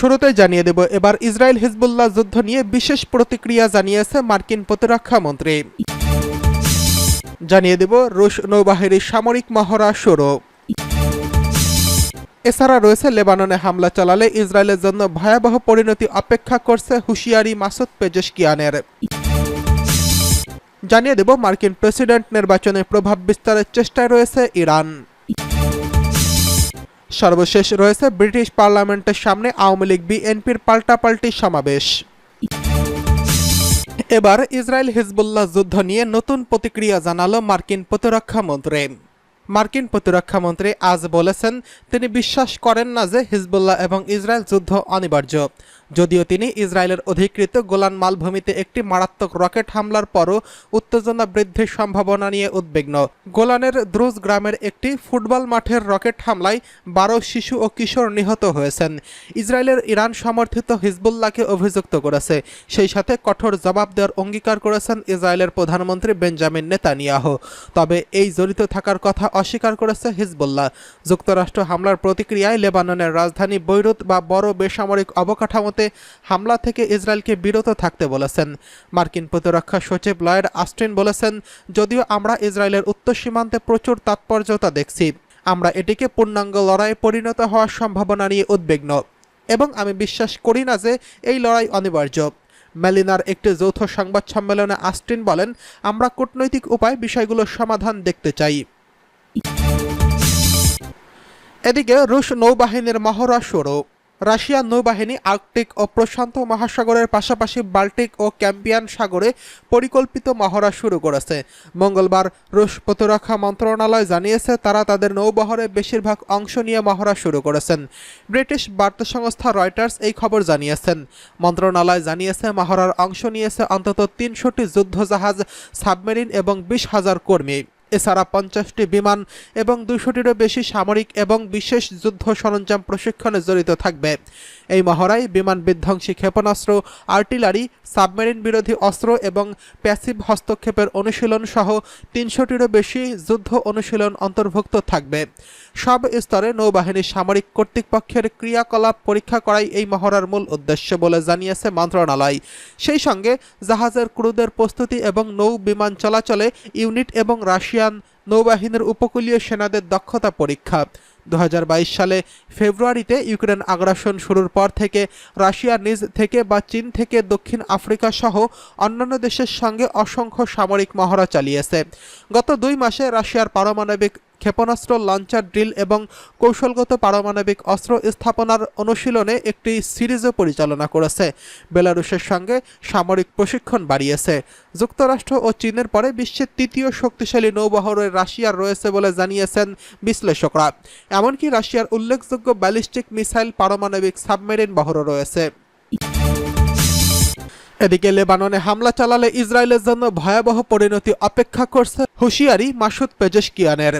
শুরুতেই জানিয়ে দেব, এবার ইসরায়েল হিজবুল্লাহ যুদ্ধ নিয়ে বিশেষ প্রতিক্রিয়া জানিয়েছে মার্কিন প্রতিরক্ষা মন্ত্রী। জানিয়ে দেব, রুশ নৌবাহিনীর সামরিক মহড়া শুরু। এছাড়া রয়েছে, লেবাননে হামলা চালালে ইসরায়েলের জন্য ভয়াবহ পরিণতি অপেক্ষা করছে হুঁশিয়ারি মাসুদ পেজেশকিয়ানের। জানিয়ে দেব, মার্কিন প্রেসিডেন্ট নির্বাচনে প্রভাব বিস্তারের চেষ্টায় রয়েছে ইরান। সর্বশেষ রয়েছে, ব্রিটিশ পার্লামেন্টের সামনে আওয়ামী লীগ বিএনপির পাল্টাপাল্টি সমাবেশ। এবার ইসরায়েল হিজবুল্লাহ যুদ্ধ নিয়ে নতুন প্রতিক্রিয়া জানালো মার্কিন প্রতিরক্ষা মন্ত্রী। মার্কিন প্রতিরক্ষা মন্ত্রী আজ বলেছেন, তিনি বিশ্বাস করেন না যে হিজবুল্লাহ এবং ইসরায়েল যুদ্ধ অনিবার্য। যদিও তিনি ইসরায়েলের অধিকৃত গোলান মালভূমিতে একটি মারাত্মক রকেট হামলার পরও উত্তেজনা বৃদ্ধির সম্ভাবনা নিয়ে উদ্বিগ্ন। গোলানের দ্রুজ গ্রামের একটি ফুটবল মাঠের রকেট হামলায় 12 শিশু ও কিশোর নিহত হয়েছেন। ইসরায়েলের ইরান সমর্থিত হিজবুল্লাহকে অভিযুক্ত করেছে, সেই সাথে কঠোর জবাব দেওয়ার অঙ্গীকার করেছেন ইসরায়েলের প্রধানমন্ত্রী বেঞ্জামিন নেতানিয়াহু। তবে এই জড়িত থাকার কথা অস্বীকার করেছে হিজবুল্লাহ। যুক্তরাষ্ট্র হামলার প্রতিক্রিয়ায় লেবাননের রাজধানী বৈরুত বা বড় বেসামরিক অবকাঠামোতে হামলা থেকে ইসরায়েলকে বিরত থাকতে বলেছেন। মার্কিন প্রতিরক্ষা সচিব লয়েড অস্টিন বলেছেন, যদিও আমরা ইসরায়েলের উত্তর সীমান্তে প্রচুর তাৎপর্যতা দেখছি, আমরা এটিকে পূর্ণাঙ্গ লড়াইয়ে পরিণত হওয়ার সম্ভাবনা নিয়ে উদ্বিগ্ন এবং আমি বিশ্বাস করি না যে এই লড়াই অনিবার্য। মেলিনার একটি যৌথ সংবাদ সম্মেলনে অস্টিন বলেন, আমরা কূটনৈতিক উপায়ে বিষয়গুলোর সমাধান দেখতে চাই। এদিকে রুশ নৌবাহিনীর মহড়া শুরু। রাশিয়ার নৌবাহিনী আর্কটিক ও প্রশান্ত মহাসাগরের পাশাপাশি বাল্টিক ও ক্যাম্পিয়ান সাগরে পরিকল্পিত মহড়া শুরু করেছে। মঙ্গলবার রুশ প্রতিরক্ষা মন্ত্রণালয় জানিয়েছে, তারা তাদের নৌবহরের বেশিরভাগ অংশ নিয়ে মহড়া শুরু করেছেন। ব্রিটিশ বার্তা সংস্থা রয়টার্স এই খবর জানিয়েছেন। মন্ত্রণালয় জানিয়েছে, মহড়ার অংশ নিয়েছে অন্তত 300টি যুদ্ধজাহাজ, সাবমেরিন এবং 20,000 কর্মী। এছাড়া 50টি বিমান এবং 200টিরও বেশি সামরিক এবং বিশেষ যুদ্ধ সরঞ্জাম প্রশিক্ষণে জড়িত থাকবে। এই মহড়ায় বিমান বিধ্বংসী ক্ষেপণাস্ত্র, আর্টিলারি, সাবমেরিন বিরোধী অস্ত্র এবং প্যাসিভ হস্তক্ষেপের অনুশীলন সহ 300টিরও বেশি যুদ্ধ অনুশীলন অন্তর্ভুক্ত থাকবে। সব স্তরে নৌবাহিনীর সামরিক কর্তৃপক্ষের ক্রিয়াকলাপ পরীক্ষা করাই এই মহড়ার মূল উদ্দেশ্য বলে জানিয়েছে মন্ত্রণালয়। সেই সঙ্গে জাহাজের ক্রুদের প্রস্তুতি এবং নৌ বিমান চলাচলে ইউনিট এবং রাশিয়ান নৌবাহিনীর উপকূলীয় সেনাদের দক্ষতা পরীক্ষা। 2022 সালে ফেব্রুয়ারিতে ইউক্রেন আগ্রাসন শুরুর পর থেকে রাশিয়া নিজ থেকে বা চীন থেকে দক্ষিণ আফ্রিকা সহ অন্যান্য দেশের সঙ্গে অসংখ্য সামরিক মহড়া চালিয়েছে। গত 2 মাসে রাশিয়ার পারমাণবিক ক্ষেপণাস্ত্র লঞ্চার ড্রিল এবং কৌশলগত পারমাণবিক অস্ত্র স্থাপনার অনুশীলনে একটি সিরিজও পরিচালনা করেছে। বেলারুশের সঙ্গে সামরিক প্রশিক্ষণ বাড়িয়েছে। যুক্তরাষ্ট্র ও চীনের পরে বিশ্বের 3য় শক্তিশালী নৌবহরে রাশিয়ার রয়েছে বলে জানিয়েছেন বিশ্লেষকরা। এমনকি রাশিয়ার উল্লেখযোগ্য ব্যালিস্টিক মিসাইল, পারমাণবিক সাবমেরিন বহরও রয়েছে। এদিকে লেবাননে হামলা চালালে ইসরায়েলের জন্য ভয়াবহ পরিণতি অপেক্ষা করছে হুঁশিয়ারি মাসুদ পেজেশকিয়ানের।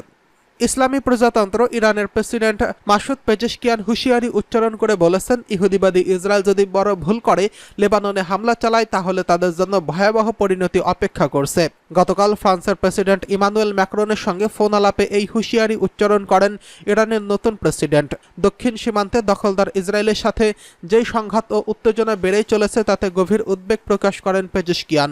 ইসলামী প্রজাতন্ত্র ইরানের প্রেসিডেন্ট মাসুদ পেজেশকিয়ান হুঁশিয়ারি উচ্চারণ করে বলেছেন, ইহুদিবাদী ইসরায়েল যদি বড় ভুল করে লেবাননে হামলা চালায় তাহলে তাদের জন্য ভয়াবহ পরিণতি অপেক্ষা করছে। গতকাল ফ্রান্সের প্রেসিডেন্ট ইমানুয়েল ম্যাক্রনের সঙ্গে ফোন আলাপে এই হুঁশিয়ারি উচ্চারণ করেন ইরানের নতুন প্রেসিডেন্ট। দক্ষিণ সীমান্তে দখলদার ইসরায়েলের সাথে যেই সংঘাত ও উত্তেজনা বেড়েই চলেছে তাতে গভীর উদ্বেগ প্রকাশ করেন পেজেশকিয়ান।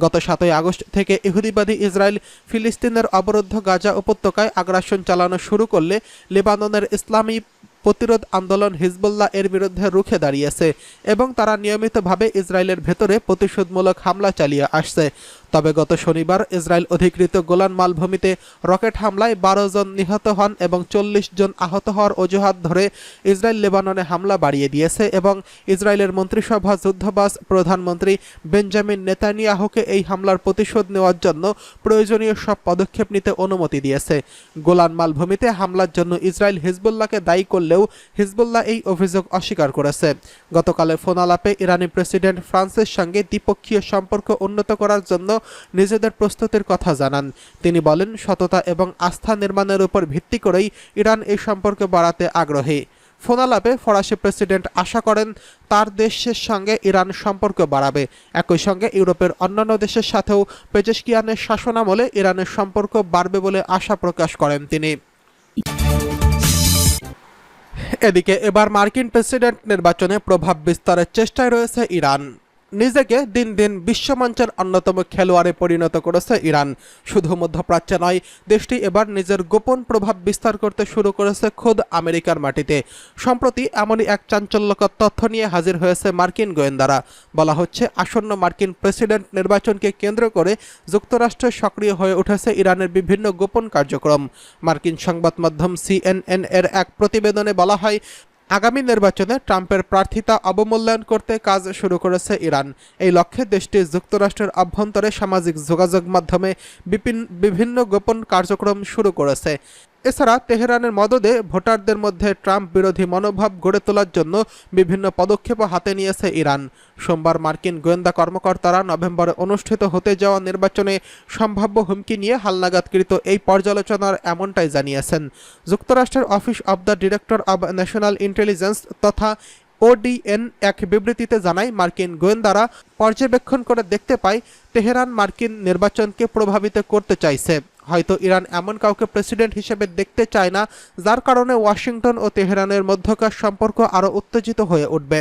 গত 7 আগস্ট থেকে ইহুদিবাদী ইসরায়েল ফিলিস্তিনের অবরুদ্ধ গাজা উপত্যকায় আগ্রাসন চালানো শুরু করলে লেবাননের ইসলামী প্রতিরোধ আন্দোলন হিজবুল্লাহ এর বিরুদ্ধে রুখে দাঁড়িয়েছে এবং তারা নিয়মিতভাবে ইসরায়েলের ভেতরে প্রতিশোধমূলক হামলা চালিয়ে আসছে। তবে গত শনিবার ইসরায়েল অধিকৃত গোলান মালভূমিতে রকেট হামলায় 12 জন নিহত হন এবং 40 জন আহত হওয়ার অজুহাত ধরে ইসরায়েল লেবাননে হামলা বাড়িয়ে দিয়েছে এবং ইসরায়েলের মন্ত্রিসভা যুদ্ধবাজ প্রধানমন্ত্রী বেঞ্জামিন নেতানিয়াহুকে এই হামলার প্রতিশোধ নেওয়ার জন্য প্রয়োজনীয় সব পদক্ষেপ নিতে অনুমতি দিয়েছে। গোলান মালভূমিতে হামলার জন্য ইসরায়েল হিজবুল্লাহকে দায়ী করলেও হিজবুল্লাহ এই অভিযোগ অস্বীকার করেছে। গতকালের ফোন আলাপে ইরানি প্রেসিডেন্ট ফ্রান্সের সঙ্গে দ্বিপক্ষীয় সম্পর্ক উন্নত করার জন্য নিজেদের প্রস্তুতির কথা জানান। তিনি বলেন, সততা এবং আস্থা নির্মাণের উপর ভিত্তি করেই ইরান এই সম্পর্ক বাড়াতে আগ্রহী। ফোন আলাপে ফরাসি প্রেসিডেন্ট আশা করেন তার দেশের সঙ্গে ইরান সম্পর্ক বাড়াবে। একই সঙ্গে ইউরোপের অন্যান্য দেশের সাথেও পেজেশকিয়ানের শাসনামলে ইরানের সম্পর্ক বাড়বে বলে আশা প্রকাশ করেন তিনি। এদিকে এবার মার্কিন প্রেসিডেন্ট নির্বাচনে প্রভাব বিস্তারের চেষ্টায় রয়েছে ইরান। নিজেকে দিন দিন বিশ্বমঞ্চের অন্যতম খেলোয়াড়ে পরিণত করেছে ইরান। শুধু মধ্যপ্রাচ্যে নয়, দেশটি এবার নিজের গোপন প্রভাব বিস্তার করতে শুরু করেছে খোদ আমেরিকার মাটিতে। সম্প্রতি এমনই এক চাঞ্চল্যকর তথ্য নিয়ে হাজির হয়েছে মার্কিন গোয়েন্দারা। বলা হচ্ছে, আসন্ন মার্কিন প্রেসিডেন্ট নির্বাচনকে কেন্দ্র করে যুক্তরাষ্ট্রে সক্রিয় হয়ে উঠেছে ইরানের বিভিন্ন গোপন কার্যক্রম। মার্কিন সংবাদ মাধ্যম CNN এর এক প্রতিবেদনে বলা হয়, আগামী নির্বাচনে ট্রাম্পের প্রার্থিতা অবমূল্যায়ন করতে কাজ শুরু করেছে ইরান। এই লক্ষ্যে দেশটি যুক্তরাষ্ট্রের অভ্যন্তরে সামাজিক যোগাযোগ মাধ্যমে বিভিন্ন গোপন কার্যক্রম শুরু করেছে। এছাড়া তেহরানের মদদে ভোটারদের মধ্যে ট্রাম্প বিরোধী মনোভাব গড়ে তোলার জন্য বিভিন্ন পদক্ষেপও হাতে নিয়েছে ইরান। সোমবার মার্কিন গোয়েন্দা কর্মকর্তারা নভেম্বরে অনুষ্ঠিত হতে যাওয়া নির্বাচনে সম্ভাব্য হুমকি নিয়ে হালনাগাদকৃত এই পর্যালোচনার এমনটাই জানিয়েছেন। যুক্তরাষ্ট্রের office of the director of national intelligence তথা ODN এক বিবৃতিতে জানায়, মার্কিন গোয়েন্দারা পর্যবেক্ষণ করে দেখতে পায় তেহরান মার্কিন নির্বাচনকে প্রভাবিত করতে চাইছে। হয়তো ইরান এমন কাউকে প্রেসিডেন্ট হিসেবে দেখতে চায় না, যার কারণে ওয়াশিংটন ও তেহরানের মধ্যকার সম্পর্ক আরও উত্তেজিত হয়ে উঠবে।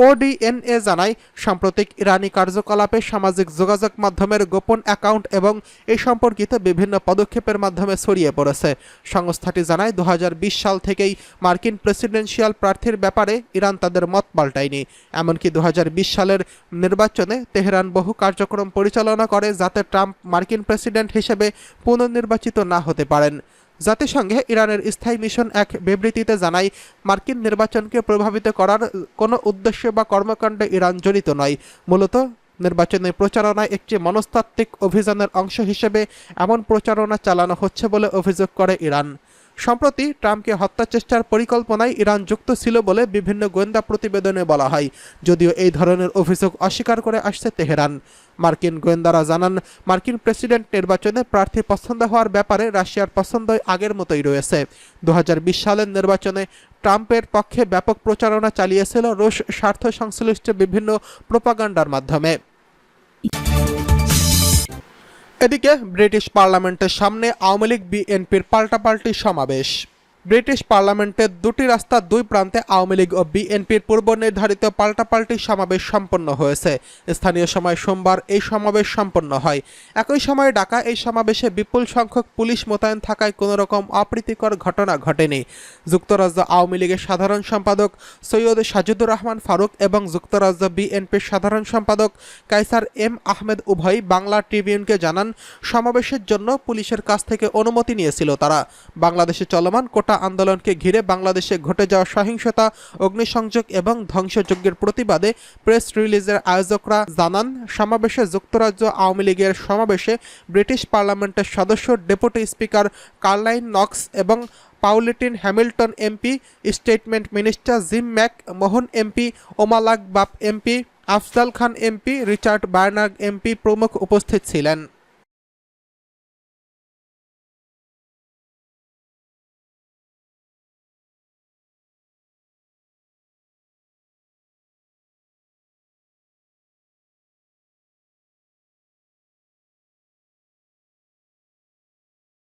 ODNA জানায়, সাম্প্রতিক ইরানি কার্যকলাপে সামাজিক যোগাযোগ মাধ্যমের গোপন অ্যাকাউন্ট এবং এই সম্পর্কিত বিভিন্ন পদক্ষেপের মাধ্যমে ছড়িয়ে পড়েছে। সংস্থাটি জানায়, 2020 সাল থেকেই মার্কিন প্রেসিডেন্সিয়াল প্রার্থীর ব্যাপারে ইরান তাদের মত পাল্টায়নি। এমনকি 2020 সালের নির্বাচনে তেহরান বহু কার্যক্রম পরিচালনা করে যাতে ট্রাম্প মার্কিন প্রেসিডেন্ট হিসেবে পুনর্নির্বাচিত না হতে পারেন। জাতিসংঘে ইরানের স্থায়ী মিশন এক বিবৃতিতে জানায়, মার্কিন নির্বাচনকে প্রভাবিত করার কোনো উদ্দেশ্য বা কর্মকাণ্ডে ইরান জড়িত নয়। মূলত নির্বাচনের প্রচারণায় একটি মনস্তাত্ত্বিক অভিযানের অংশ হিসেবে এমন প্রচারণা চালানো হচ্ছে বলে অভিযোগ করে ইরান। সম্প্রতি ট্রাম্পকে হত্যা চেষ্টার পরিকল্পনায় ইরান যুক্ত ছিল বলে বিভিন্ন গোয়েন্দা প্রতিবেদনে বলা হয়, যদিও এই ধরনের অভিযোগ অস্বীকার করে আসছে তেহরান। মার্কিন গোয়েন্দারা জানান, মার্কিন প্রেসিডেন্ট নির্বাচনে প্রার্থী পছন্দ হওয়ার ব্যাপারে রাশিয়ার পছন্দই আগের মতোই রয়েছে। 2020 সালের নির্বাচনে ট্রাম্পের পক্ষে ব্যাপক প্রচারণা চালিয়েছিল রুশ স্বার্থ সংশ্লিষ্ট বিভিন্ন প্রোপাগান্ডার মাধ্যমে। এদিকে ব্রিটিশ পার্লামেন্টের সামনে আওয়ামী লীগ বিএনপির পাল্টাপাল্টি সমাবেশ। ব্রিটিশ পার্লামেন্টের দুটি রাস্তার দুই প্রান্তে আওয়ামী লীগ ও বিএনপির পূর্ব নির্ধারিত পাল্টাপাল্টি সমাবেশ সম্পন্ন হয়েছে। স্থানীয় সময় সোমবার এই সমাবেশ সম্পন্ন হয়। একই সময়ে ডাকা এই সমাবেশে বিপুল সংখ্যক পুলিশ মোতায়েন থাকায় কোনো রকম অপ্রীতিকর ঘটনা ঘটেনি। যুক্তরাজ্য আওয়ামী লীগের সাধারণ সম্পাদক সৈয়দ সাজিদুর রহমান ফারুক এবং যুক্তরাজ্য বিএনপির সাধারণ সম্পাদক কায়সার এম আহমেদ উভয়ই বাংলা ট্রিবিউনকে জানান, সমাবেশের জন্য পুলিশের কাছ থেকে অনুমতি নিয়েছিল তারা। বাংলাদেশে চলমান কোটা আন্দোলনকে ঘিরে বাংলাদেশে ঘটে যাওয়া সহিংসতা, অগ্নিসংযোগ এবং ধ্বংসযজ্ঞের প্রতিবাদে প্রেস রিলিজের আয়োজকরা জানান, সমাবেশে যুক্তরাজ্য আওয়ামী লীগের সমাবেশে ব্রিটিশ পার্লামেন্টের সদস্য ডেপুটি স্পিকার কার্লাইন নক্স এবং পাউলিটিন Hamilton MP, statement minister Jim McMahon MP, ওমালাক বাপ MP, Afzal Khan MP, Richard বার্নার্গ এমপি প্রমুখ উপস্থিত ছিলেন।